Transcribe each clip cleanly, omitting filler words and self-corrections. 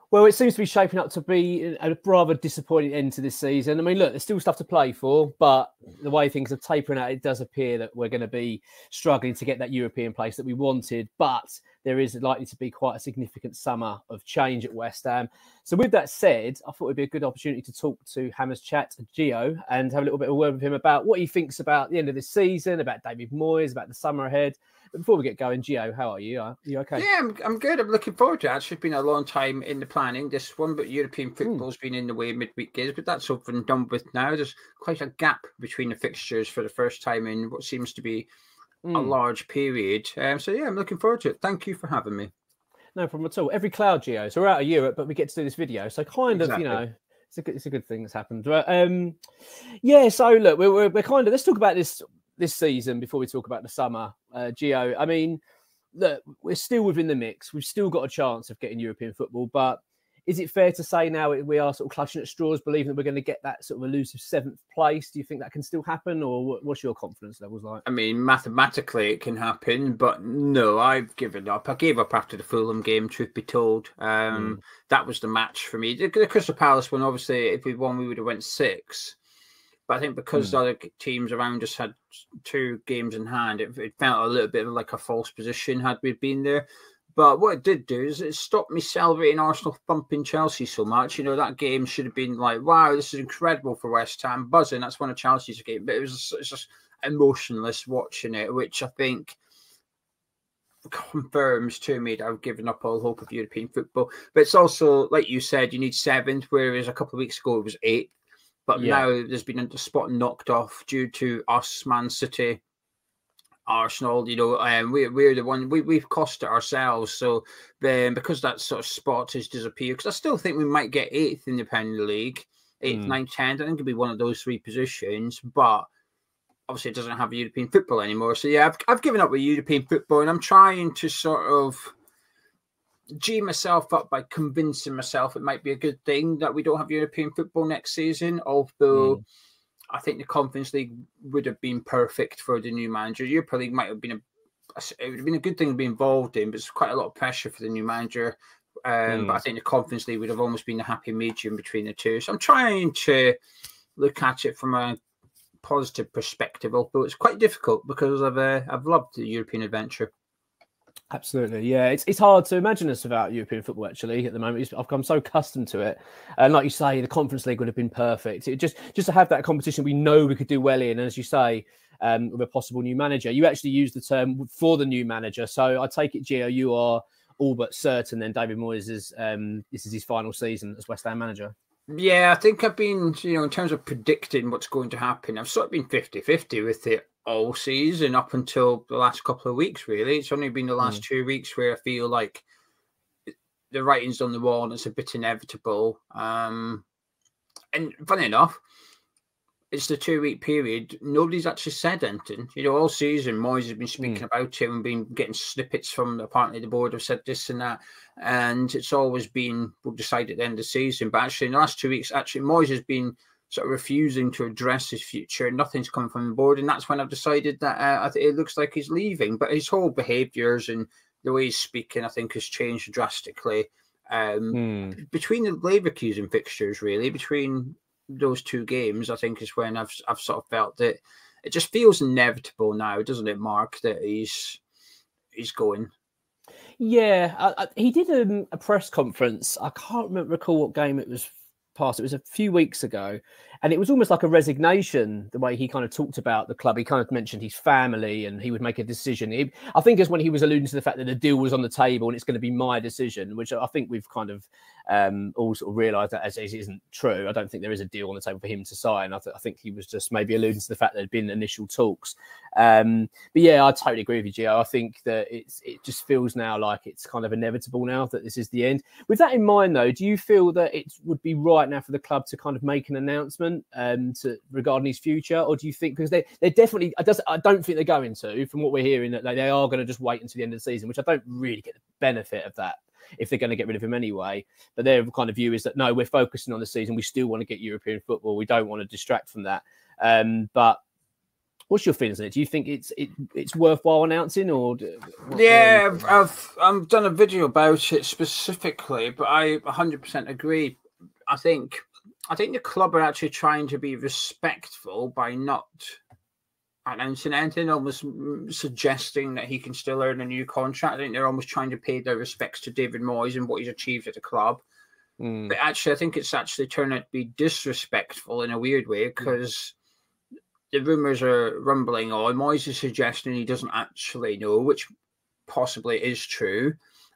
Well, it seems to be shaping up to be a rather disappointing end to this season. I mean, look, there's still stuff to play for, but the way things are tapering out, it does appear that we're going to be struggling to get that European place that we wanted. But there is likely to be quite a significant summer of change at West Ham. So with that said, I thought it'd be a good opportunity to talk to Hammers Chat, Gio, and have a little bit of a word with him about what he thinks about the end of this season, about David Moyes, about the summer ahead. But before we get going, Gio, how are you? Are you okay? Yeah, I'm good. I'm looking forward to it. It's been a long time in the planning, this one, but European football's been in the way midweek games, but that's over and done with now. There's quite a gap between the fixtures for the first time in what seems to be a large period. So yeah, I'm looking forward to it. Thank you for having me. No problem at all. Every cloud, Gio. So we're out of Europe, but we get to do this video. So kind of, you know, it's a good thing that's happened. But, yeah, so look, we're kind of, let's talk about this season before we talk about the summer. Gio, I mean, look, we're still within the mix. We've still got a chance of getting European football, but is it fair to say now we are sort of clutching at straws, believing that we're going to get that sort of elusive 7th place? Do you think that can still happen, or what's your confidence levels like? I mean, mathematically it can happen, but no, I've given up. I gave up after the Fulham game, truth be told. That was the match for me. The Crystal Palace one, obviously, if we'd won, we would have went 6. But I think because the other teams around us had 2 games in hand, it felt a little bit like a false position had we been there. But what it did do is it stopped me celebrating Arsenal thumping Chelsea so much. You know, that game should have been like, wow, this is incredible for West Ham, buzzing. That's one of Chelsea's games. But it's just emotionless watching it, which I think confirms to me that I've given up all hope of European football. But it's also, like you said, you need 7th, whereas a couple of weeks ago it was 8th. But now there's been a spot knocked off due to us, Man City, Arsenal. You know, we're the one we've cost it ourselves. So then, because that sort of spot has disappeared, because I still think we might get 8th in the Premier League, 8th, 9th, 10th. I think it'll be one of those 3 positions. But obviously, it doesn't have European football anymore. So yeah, I've given up with European football, and I'm trying to sort of G myself up by convincing myself it might be a good thing that we don't have European football next season, although I think the Conference League would have been perfect for the new manager. Europa League might have been it would have been a good thing to be involved in, but it's quite a lot of pressure for the new manager. But I think the Conference League would have almost been a happy medium between the two. So I'm trying to look at it from a positive perspective, although it's quite difficult because I've loved the European adventure. Absolutely, yeah. It's hard to imagine us without European football, actually, at the moment. I've become so accustomed to it. And like you say, the Conference League would have been perfect. Just to have that competition we know we could do well in, and as you say, with a possible new manager. You actually used the term for the new manager. So I take it, Gio, you are all but certain then David Moyes is this is his final season as West Ham manager. Yeah, I think I've been, in terms of predicting what's going to happen, I've sort of been 50-50 with it all season up until the last couple of weeks, really. It's only been the last 2 weeks where I feel like the writing's on the wall and it's a bit inevitable. And funny enough, it's the 2-week period. Nobody's actually said anything. All season, Moyes has been speaking about it and been getting snippets from apparently the board have said this and that. And it's always been, we'll decide at the end of the season. But actually, in the last 2 weeks, Moyes has been sort of refusing to address his future. Nothing's coming from the board. And that's when I've decided that it looks like he's leaving. But his whole behaviours and the way he's speaking, I think, has changed drastically. Between the Leverkusen fixtures, really, between those 2 games, I think is when I've sort of felt that it just feels inevitable now, doesn't it, Mark, that he's going? Yeah, he did a press conference. I can't recall what game it was past. It was a few weeks ago, and it was almost like a resignation, the way he kind of talked about the club. He kind of mentioned his family and he would make a decision. I think it's when he was alluding to the fact that the deal was on the table and it's going to be my decision, which I think we've kind of all sort of realised that as it isn't true. I don't think there is a deal on the table for him to sign. I think he was just maybe alluding to the fact that there had been initial talks. But yeah, I totally agree with you, Gio. I think that it just feels now like it's kind of inevitable now that this is the end. With that in mind, though, do you feel that it would be right now for the club to kind of make an announcement regarding his future, or do you think, because they're definitely, I don't think they're going to, from what we're hearing, that they are going to just wait until the end of the season, which I don't really get the benefit of that if they're going to get rid of him anyway. But their kind of view is that no, we're focusing on the season, we still want to get European football, we don't want to distract from that. But What's your feelings on it? Do you think it's worthwhile announcing, or yeah, I've done a video about it specifically, but I 100% agree. I think the club are actually trying to be respectful by not announcing anything, almost suggesting that he can still earn a new contract. I think they're almost trying to pay their respects to David Moyes and what he's achieved at the club. But actually, I think it's actually turned out to be disrespectful in a weird way, because the rumours are rumbling on. Moyes is suggesting he doesn't actually know, which possibly is true.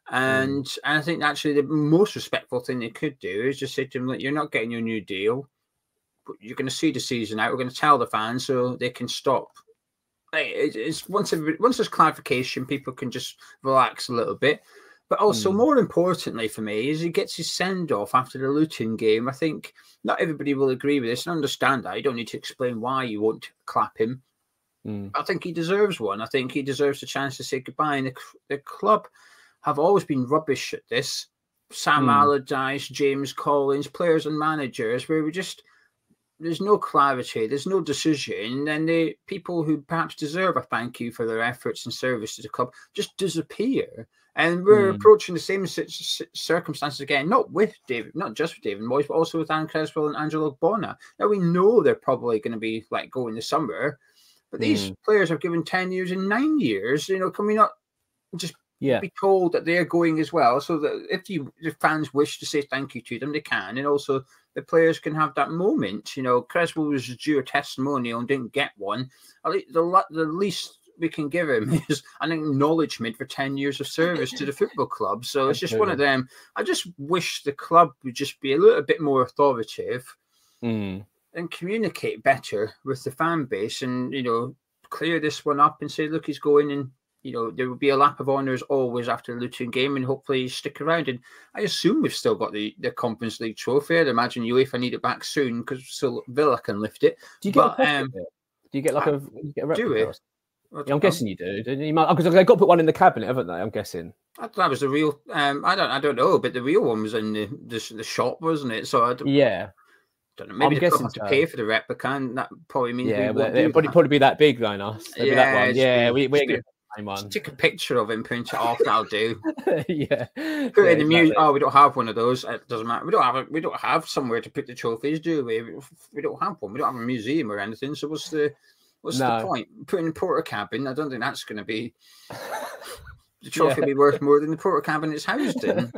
And I think actually the most respectful thing they could do is just say to him, like, you're not getting your new deal. You're going to see the season out. We're going to tell the fans so they can stop. It's once there's clarification, people can just relax a little bit. But also, more importantly for me, is he gets his send-off after the Luton game. I think not everybody will agree with this and understand that. You don't need to explain why you won't clap him. I think he deserves one. I think he deserves a chance to say goodbye. And the club have always been rubbish at this. Sam Allardyce, James Collins, players and managers, where there's no clarity, there's no decision, and the people who perhaps deserve a thank you for their efforts and service to the club just disappear. And we're approaching the same circumstances again, not just with David Moyes, but also with Anne Creswell and Angelo Bona. Now, we know they're probably going to be let go in the summer, but these players have given 10 years and 9 years. You know, can we not just be told that they're going as well, so that if the fans wish to say thank you to them, they can, and also the players can have that moment. You know, Creswell was due a testimonial and didn't get one. The least we can give him is an acknowledgement for 10 years of service to the football club. So it's just one of them. I just wish the club would just be a little bit more authoritative and communicate better with the fan base, and, you know, clear this one up and say, look, he's going, and, you know, there will be a lap of honours always after the Luton game, and hopefully stick around. And I assume we've still got the Conference League trophy. I'd imagine UEFA need it back soon, because so Villa can lift it. Do you get a replica? I'm guessing you do. Because they've got to put one in the cabinet, haven't they? I'm guessing. That was the real. I don't know, but the real one was in the shop, wasn't it? So I don't know. Maybe they have to pay for the replica, and that probably means it'd probably be that big, though. Nice. That one. Yeah, we're going to. Just take a picture of him, print it off. That'll do. Put it in the music. Oh, we don't have one of those. It doesn't matter. We don't have somewhere to put the trophies, do we? We don't have one. We don't have a museum or anything. So what's the point? Putting in porter cabin. I don't think that's going to be the trophy. Be worth more than the porter cabin it's housed in.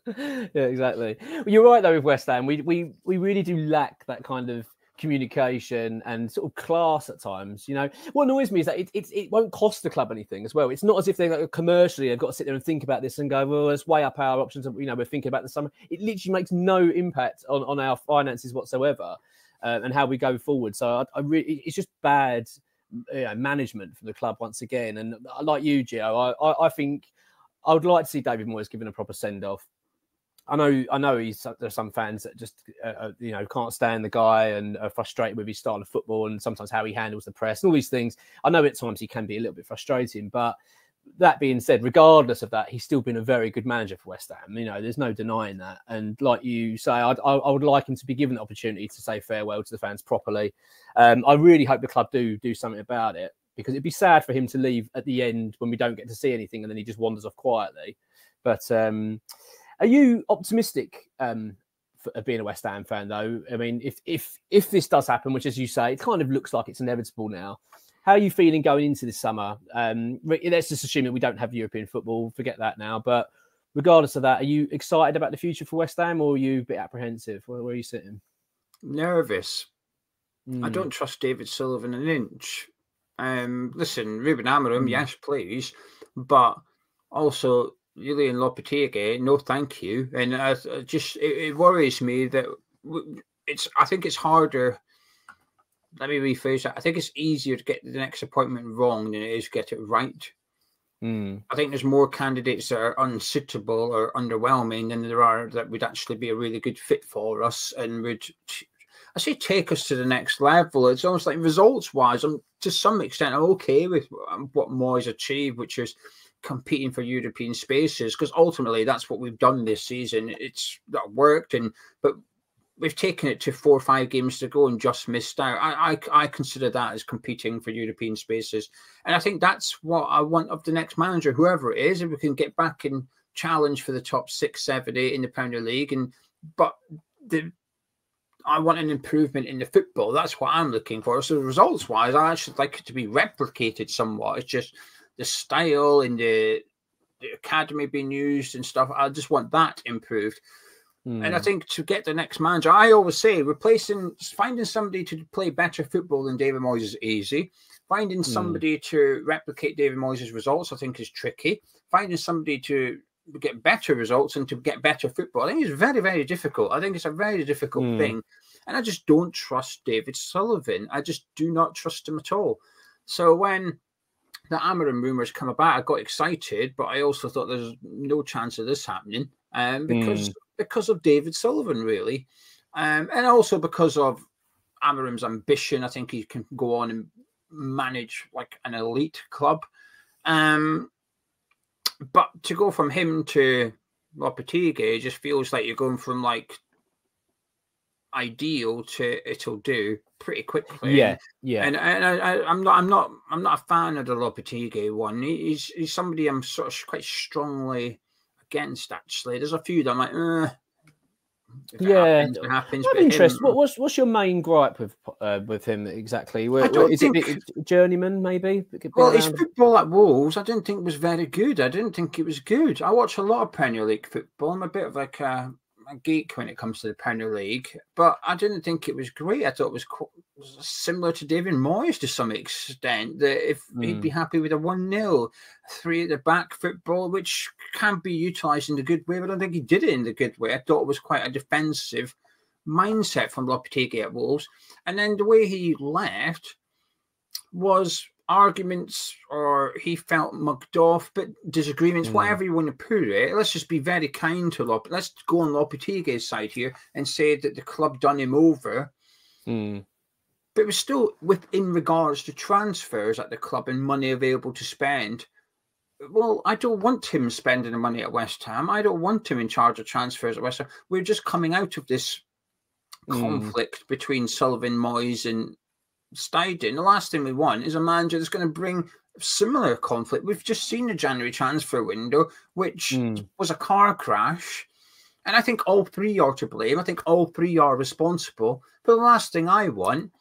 Yeah, exactly. Well, you're right though with West Ham. We really do lack that kind of communication and sort of class at times. You know, what annoys me is that it won't cost the club anything as well. It's not as if they're commercially they've got to sit there and think about this and go, well, let's weigh up our options. You know, we're thinking about the summer. It literally makes no impact on our finances whatsoever and how we go forward. So it's just bad management from the club once again. And like you, Gio, I think I would like to see David Moyes given a proper send off. I know there's some fans that just can't stand the guy and are frustrated with his style of football and sometimes how he handles the press and all these things. I know at times he can be a little bit frustrating, but that being said, regardless of that, he's still been a very good manager for West Ham. You know, there's no denying that. And like you say, I would like him to be given the opportunity to say farewell to the fans properly. I really hope the club do something about it, because it'd be sad for him to leave at the end when we don't get to see anything and then he just wanders off quietly. But are you optimistic for being a West Ham fan, though? I mean, if this does happen, which, as you say, it kind of looks like it's inevitable now, how are you feeling going into this summer? Let's just assume that we don't have European football. Forget that now. But regardless of that, are you excited about the future for West Ham, or are you a bit apprehensive? Where are you sitting? Nervous. I don't trust David Sullivan an inch. Listen, Ruben Amorim, yes, please. But also, Julian Lopetegui, no thank you. And it worries me that I think it's harder. Let me rephrase that. I think it's easier to get the next appointment wrong than it is to get it right. I think there's more candidates that are unsuitable or underwhelming than there are that would actually be a really good fit for us and would, I say, take us to the next level. It's almost like results-wise, to some extent, I'm okay with what Moyes achieved, which is competing for European spaces, because ultimately that's what we've done this season. It's that worked, but we've taken it to 4 or 5 games to go and just missed out. I consider that as competing for European spaces. And I think that's what I want of the next manager, whoever it is, if we can get back and challenge for the top 6, 7, 8 in the Premier League. But I want an improvement in the football. That's what I'm looking for. So results-wise, I actually like it to be replicated somewhat. It's just the style and the academy being used and stuff. I just want that improved. And I think to get the next manager, I always say finding somebody to play better football than David Moyes is easy. Finding somebody to replicate David Moyes' results, I think, is tricky. Finding somebody to get better results and to get better football, I think is very, very difficult. I think it's a very difficult thing. And I just don't trust David Sullivan. I just do not trust him at all. So when the Amorim rumours come about, I got excited, but I also thought there's no chance of this happening because of David Sullivan, really. And also because of Amorim's ambition. I think he can go on and manage like an elite club. But to go from him to Lopetegui just feels like you're going from like ideal to it'll do pretty quickly. Yeah. And I'm not a fan of the Lopetegui one. He's somebody I'm sort of quite strongly against, actually. There's a few that I'm like, it happens. I'm interested. What's your main gripe with him exactly? Is it journeyman, maybe? Well, his football at Wolves, I didn't think was very good. I didn't think it was good. I watch a lot of Premier League football. I'm a bit of like a geek when it comes to the Premier League, but I didn't think it was great. I thought it was similar to David Moyes to some extent, that if he'd be happy with a 1-0, 3 at the back football, which can be utilised in the good way, but I don't think he did it in the good way. I thought it was quite a defensive mindset from Lopetegui at Wolves. And then the way he left was arguments, or he felt mugged off, but disagreements, whatever you want to put it. Let's just be very kind to Let's go on Lopetegui's side here and say that the club done him over. But it was still within regards to transfers at the club and money available to spend. Well, I don't want him spending the money at West Ham. I don't want him in charge of transfers at West Ham. We're just coming out of this conflict between Sullivan, Moyes and Stediten. The last thing we want is a manager that's going to bring similar conflict. We've just seen the January transfer window, which was a car crash. And I think all 3 are to blame. I think all 3 are responsible. But the last thing I want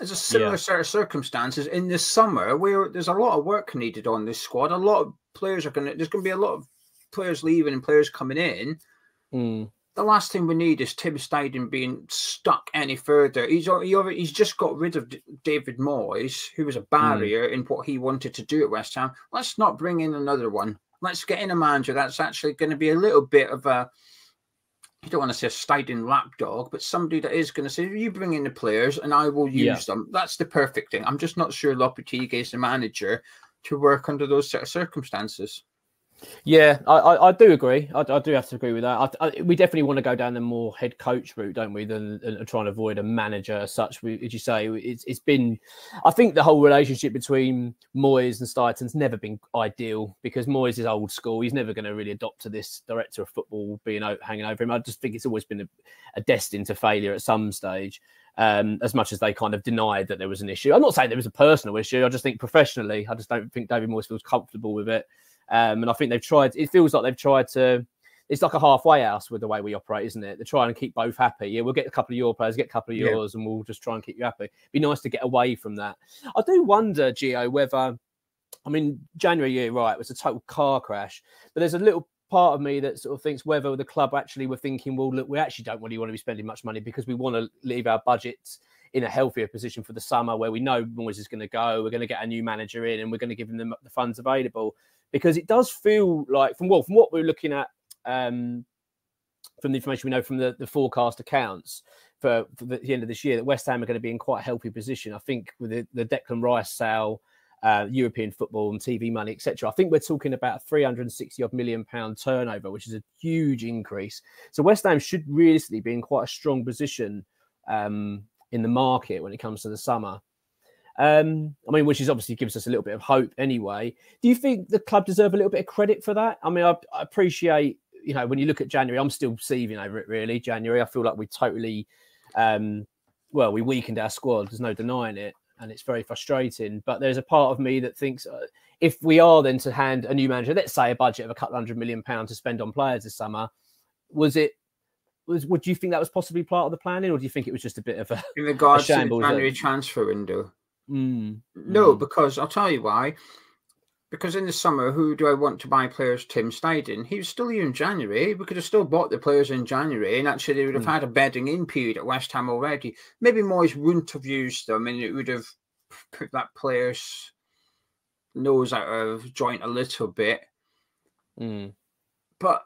is a similar set of circumstances in this summer where there's a lot of work needed on this squad. A lot of players there's going to be a lot of players leaving and players coming in. The last thing we need is Tim Stediten being stuck any further. He's just got rid of David Moyes, who was a barrier in what he wanted to do at West Ham. Let's not bring in another one. Let's get in a manager that's actually going to be a little bit of a, you don't want to say a Stediten lapdog, but somebody that is going to say, you bring in the players and I will use them. That's the perfect thing. I'm just not sure Lopetegui is the manager to work under those set of circumstances. Yeah, I do agree. I do have to agree with that. We definitely want to go down the more head coach route, don't we, than trying to avoid a manager as such. As you say, it's been, I think the whole relationship between Moyes and Stediten's never been ideal, because Moyes is old school. He's never going to really adopt to this director of football being hanging over him. I just think it's always been a destined to failure at some stage. As much as they kind of denied that there was an issue. I'm not saying there was a personal issue. I just think professionally, I just don't think David Moyes feels comfortable with it. And I think they've tried, it feels like they've tried to, it's like a halfway house with the way we operate, isn't it? They're trying to keep both happy. Yeah, we'll get a couple of your players, get a couple of yours, and we'll just try and keep you happy. It'd be nice to get away from that. I do wonder, Gio, whether, I mean, January, yeah, right, it was a total car crash, but there's a little part of me that sort of thinks whether the club actually were thinking, well, look, we actually don't really want to be spending much money because we want to leave our budgets in a healthier position for the summer, where we know Moyes is going to go, we're going to get a new manager in, and we're going to give them the funds available. Because it does feel like, from what we're looking at, from the information we know from the forecast accounts for the end of this year, that West Ham are going to be in quite a healthy position. I think with the Declan Rice sale, European football and TV money, etc. I think we're talking about a £360 million turnover, which is a huge increase. So West Ham should realistically be in quite a strong position in the market when it comes to the summer. I mean, which is obviously gives us a little bit of hope anyway. Do you think the club deserve a little bit of credit for that? I mean, I appreciate, you know, when you look at January, I'm still seething over it, really. January, I feel like we totally, well, we weakened our squad. There's no denying it. And it's very frustrating. But there's a part of me that thinks if we are then to hand a new manager, let's say a budget of a couple £100 million to spend on players this summer, would you think that was possibly part of the planning, or do you think it was just a bit of a in regards a to the January transfer window? No, because I'll tell you why. Because in the summer, who do I want to buy players? Tim Stediten. He was still here in January. We could have still bought the players in January, and actually they would have had a bedding in period at West Ham already. Maybe Moyes wouldn't have used them, and it would have put that player's nose out of joint a little bit. But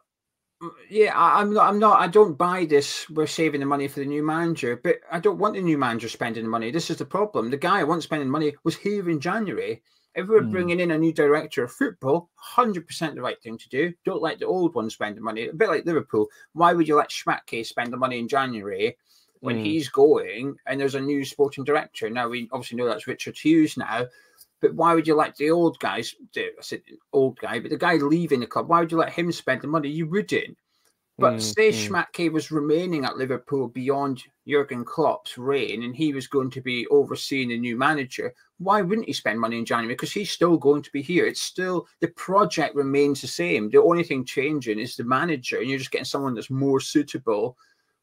yeah, I'm not. I don't buy this. We're saving the money for the new manager, but I don't want the new manager spending the money. This is the problem. The guy I want spending money was here in January. If we're bringing in a new director of football, 100% the right thing to do. Don't let the old one spend the money. A bit like Liverpool. Why would you let Schmatke spend the money in January when he's going and there's a new sporting director? Now, we obviously know that's Richard Hughes now, but why would you let the old guys, I said old guy, but the guy leaving the club, why would you let him spend the money? You wouldn't. But say Schmatke was remaining at Liverpool beyond Jurgen Klopp's reign and he was going to be overseeing the new manager, why wouldn't he spend money in January? Because he's still going to be here. It's still, the project remains the same. The only thing changing is the manager, and you're just getting someone that's more suitable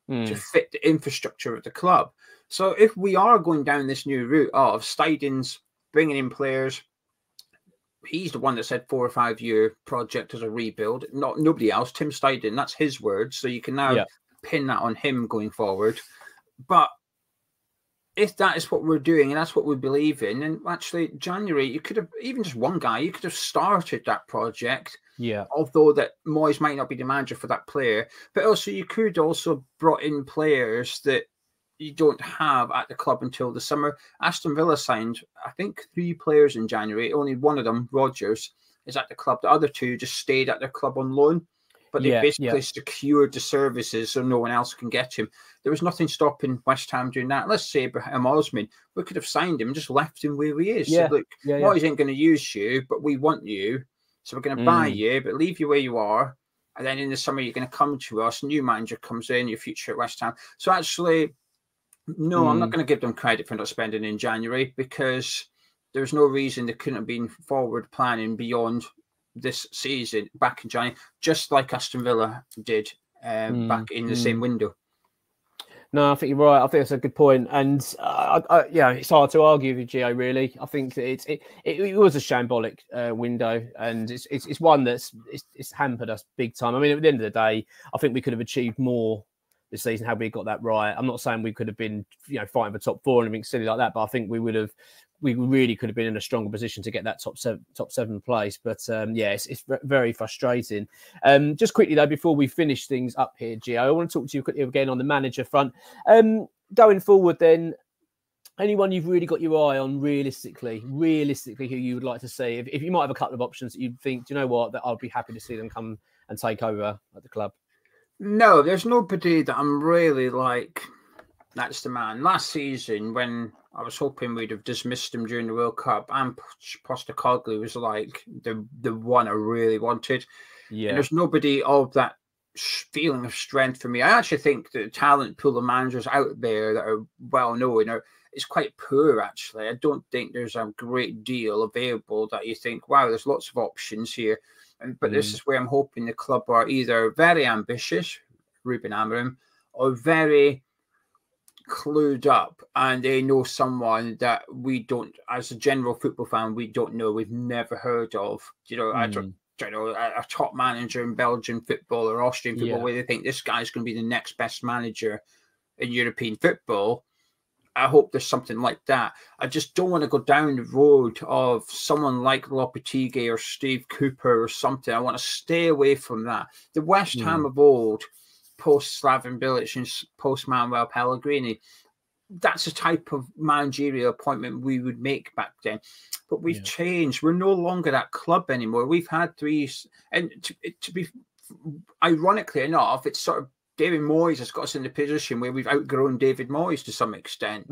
to fit the infrastructure of the club. So if we are going down this new route of Steiden's bringing in players, he's the one that said 4 or 5 year project as a rebuild, not nobody else. Tim Stediten, that's his words. So you can now pin that on him going forward. But if that is what we're doing and that's what we believe in, then actually January, you could have, even just one guy, you could have started that project. Yeah. Although that Moyes might not be the manager for that player, but also you could also brought in players that you don't have at the club until the summer. Aston Villa signed, I think, 3 players in January. Only one of them, Rodgers, is at the club. The other 2 just stayed at their club on loan. But they basically secured the services so no one else can get him. There was nothing stopping West Ham doing that. Let's say Abraham Osman, we could have signed him and just left him where he is. Said, look, Moyes ain't going to use you, but we want you. So we're going to buy you, but leave you where you are. And then in the summer, you're going to come to us. New manager comes in, your future at West Ham. So actually, no, I'm not going to give them credit for not spending in January, because there's no reason they couldn't have been forward planning beyond this season back in January, just like Aston Villa did back in the same window. No, I think you're right. I think that's a good point. And yeah, it's hard to argue with Gio, really. I think that it was a shambolic window, and it's one that's it's hampered us big time. I mean, at the end of the day, I think we could have achieved more this season had we got that right. I'm not saying we could have been, you know, fighting for top 4 and anything silly like that, but I think we really could have been in a stronger position to get that top seven place. But yeah, it's very frustrating. Just quickly though, before we finish things up here, Gio, I want to talk to you quickly again on the manager front. Going forward, then, anyone you've really got your eye on realistically, who you would like to see? If you might have a couple of options that you think, do you know what, that I'd be happy to see them come and take over at the club. No, there's nobody that I'm really like, that's the man. Last season, when I was hoping we'd have dismissed him during the World Cup, and Postecoglou was like the one I really wanted. Yeah. And there's nobody of that feeling of strength for me. I actually think the talent pool of managers out there that are well known is quite poor, actually. I don't think there's a great deal available that you think, wow, there's lots of options here. But this is where I'm hoping the club are either very ambitious, Ruben Amorim, or very clued up, and they know someone that we don't, as a general football fan, we don't know, we've never heard of. You know, I don't know, a top manager in Belgian football or Austrian football where they think this guy's going to be the next best manager in European football. I hope there's something like that. I just don't want to go down the road of someone like Lopetegui or Steve Cooper or something. I want to stay away from that. The West Ham of old, post Slaven Bilic and post Manuel Pellegrini, that's a type of managerial appointment we would make back then. But we've changed. We're no longer that club anymore. We've had 3, and to be ironically enough, it's sort of David Moyes has got us in the position where we've outgrown David Moyes to some extent.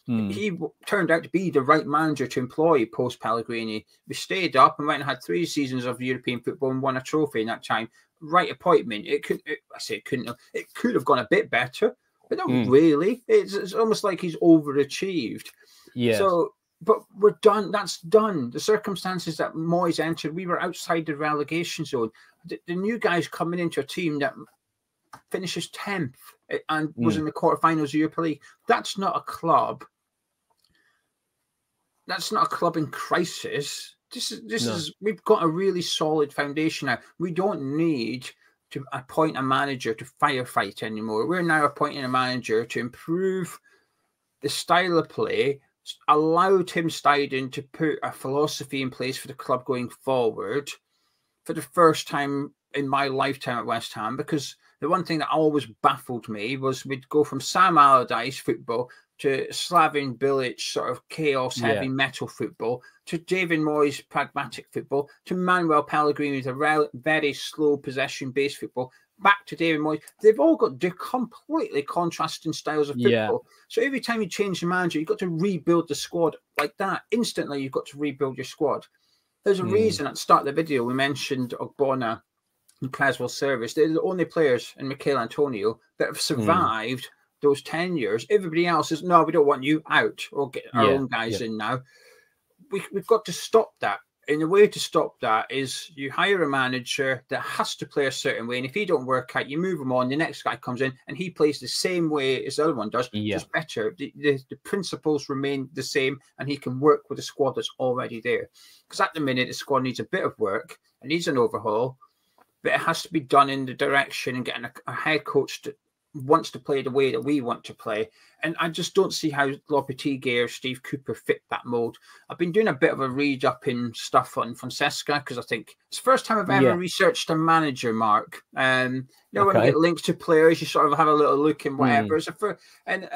He turned out to be the right manager to employ post Pellegrini. We stayed up and went and had 3 seasons of European football and won a trophy in that time. right appointment. I say it couldn't have, it could have gone a bit better, but not really. It's almost like he's overachieved. Yeah. So, but we're done. That's done. The circumstances that Moyes entered, we were outside the relegation zone. The new guy's coming into a team that finishes 10th and was in the quarterfinals of Europa League. That's not a club. That's not a club in crisis. This is we've got a really solid foundation now. We don't need to appoint a manager to firefight anymore. We're now appointing a manager to improve the style of play, allow Tim Stediten to put a philosophy in place for the club going forward for the first time in my lifetime at West Ham, because the one thing that always baffled me was we'd go from Sam Allardyce football to Slaven Bilic sort of chaos heavy metal football to David Moyes pragmatic football to Manuel Pellegrini with a very slow possession based football back to David Moyes. They've all got completely contrasting styles of football. So every time you change the manager, you've got to rebuild the squad like that. Instantly, you've got to rebuild your squad. There's a reason at the start of the video we mentioned Ogbonna and Creswell Service. They're the only players in Mikel Antonio that have survived those 10 years. Everybody else is, no, we don't want you out, or get our own guys in now. We've got to stop that. And the way to stop that is you hire a manager that has to play a certain way. And if he don't work out, you move him on. The next guy comes in and he plays the same way as the other one does, just better. The principles remain the same and he can work with the squad that's already there. Because at the minute, the squad needs a bit of work. It needs an overhaul. But it has to be done in the direction and getting a head coach that wants to play the way that we want to play. And I just don't see how Lopetegui or Steve Cooper fit that mold. I've been doing a bit of a read up in stuff on Fonseca because I think it's the first time I've ever researched a manager, Mark. When you get links to players, you sort of have a little look and whatever. And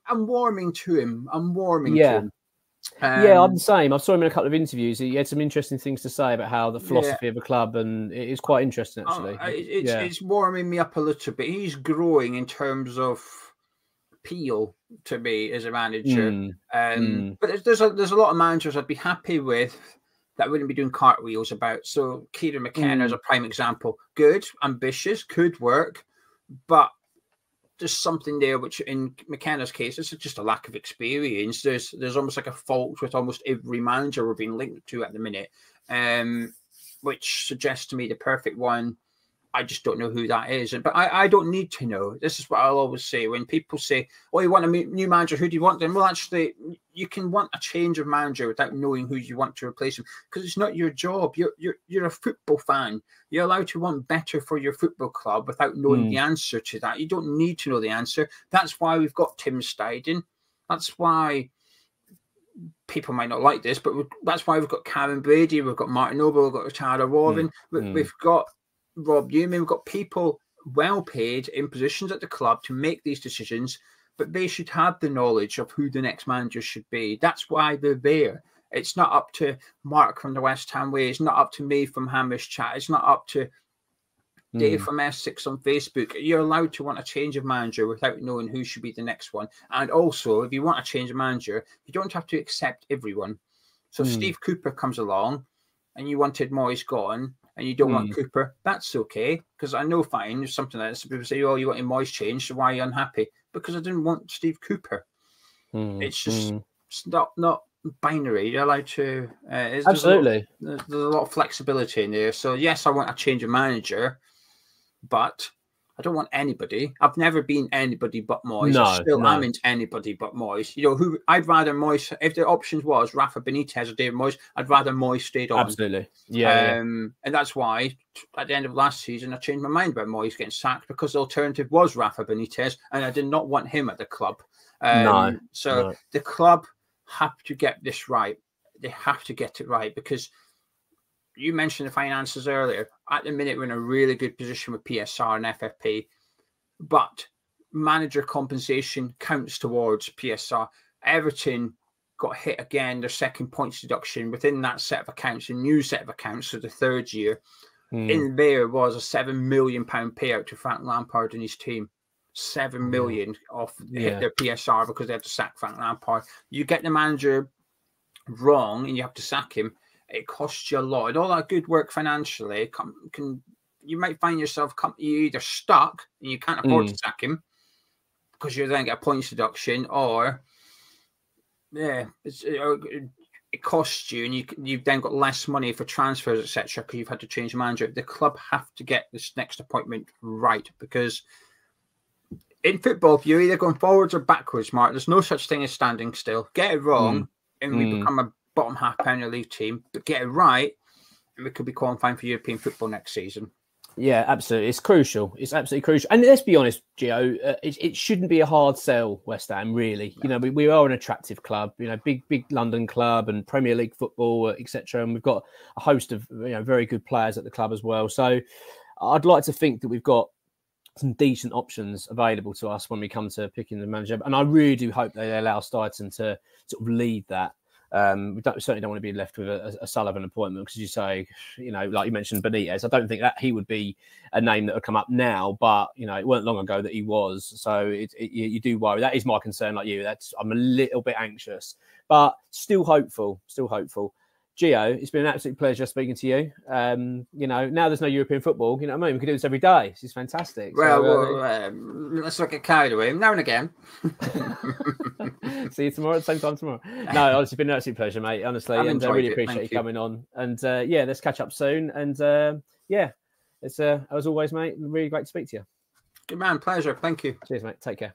I'm warming to him. I'm warming to him. I'm the same. I saw him in a couple of interviews. He had some interesting things to say about how the philosophy of a club, and it is quite interesting, actually. It's warming me up a little bit. He's growing in terms of appeal to me as a manager. But there's a lot of managers I'd be happy with that wouldn't be doing cartwheels about. So Kieran McKenna is a prime example. Good, ambitious, could work, but there's something there which in McKenna's case is just a lack of experience. There's almost like a fault with almost every manager we're being linked to at the minute, which suggests to me the perfect one. I just don't know who that is. But I don't need to know. This is what I'll always say. When people say, oh, you want a new manager, who do you want then? Well, actually, you can want a change of manager without knowing who you want to replace him, because it's not your job. You're a football fan. You're allowed to want better for your football club without knowing the answer to that. You don't need to know the answer. That's why we've got Tim Stediten. That's why people might not like this, but that's why we've got Karen Brady, we've got Martin Noble, we've got Tara Warren, we've got Rob Newman. We've got people well paid in positions at the club to make these decisions, but they should have the knowledge of who the next manager should be. That's why they're there. It's not up to Mark from the West Ham Way. It's not up to me from Hamish Chat. It's not up to Dave from S6 on Facebook. You're allowed to want a change of manager without knowing who should be the next one. And also, if you want a change of manager, you don't have to accept everyone. So Steve Cooper comes along and you wanted Moyes gone, and you don't want Cooper, that's okay. Because I know fine, there's something like this. People say, oh, you want your Moyes changed, so why are you unhappy? Because I didn't want Steve Cooper. It's just it's not binary. You're allowed to... Absolutely. There's a lot of flexibility in there. So, yes, I want a change of manager, but I don't want anybody. I've never been anybody but Moyes. I still am into anybody but Moyes. You know, who I'd rather Moyes, if the options was Rafa Benitez or David Moyes, I'd rather Moyes stayed on. Absolutely. And that's why at the end of last season, I changed my mind about Moyes getting sacked, because the alternative was Rafa Benitez, and I did not want him at the club. The club have to get this right. They have to get it right, because you mentioned the finances earlier. At the minute, we're in a really good position with PSR and FFP, but manager compensation counts towards PSR. Everton got hit again, their second points deduction within that set of accounts, a new set of accounts for the third year. In there was a £7 million payout to Frank Lampard and his team. 7 million off hit their PSR because they had to sack Frank Lampard. You get the manager wrong and you have to sack him, it costs you a lot. And all that good work financially can you might find yourself you either stuck and you can't afford to sack him because you then get a points deduction, or it costs you, and you've then got less money for transfers, etc., because you've had to change the manager. The club have to get this next appointment right, because in football, if you're either going forwards or backwards, Mark, there's no such thing as standing still. Get it wrong, and we become a bottom half Premier League team, but get it right, and we could be qualifying for European football next season. Yeah, absolutely. It's crucial. It's absolutely crucial. And let's be honest, Gio, it shouldn't be a hard sell, West Ham, really. You know, we are an attractive club, you know, big London club and Premier League football, etc. And we've got a host of, you know, very good players at the club as well. So I'd like to think that we've got some decent options available to us when we come to picking the manager. And I really do hope they allow Stediten to sort of lead that. We certainly don't want to be left with a Sullivan appointment, because you say, you know, like you mentioned Benitez, I don't think that he would be a name that would come up now, but, you know, it weren't long ago that he was. So you do worry. That is my concern, like you. I'm a little bit anxious, but still hopeful. Gio, it's been an absolute pleasure speaking to you. You know, now there's no European football, you know what I mean? We can do this every day. This is fantastic. Well, let's not get carried away now and again. See you tomorrow at the same time tomorrow. No, honestly, it's been an absolute pleasure, mate, honestly. And I really appreciate you coming on. And yeah, let's catch up soon. And yeah, it's as always, mate, really great to speak to you. Good man, pleasure. Thank you. Cheers, mate. Take care.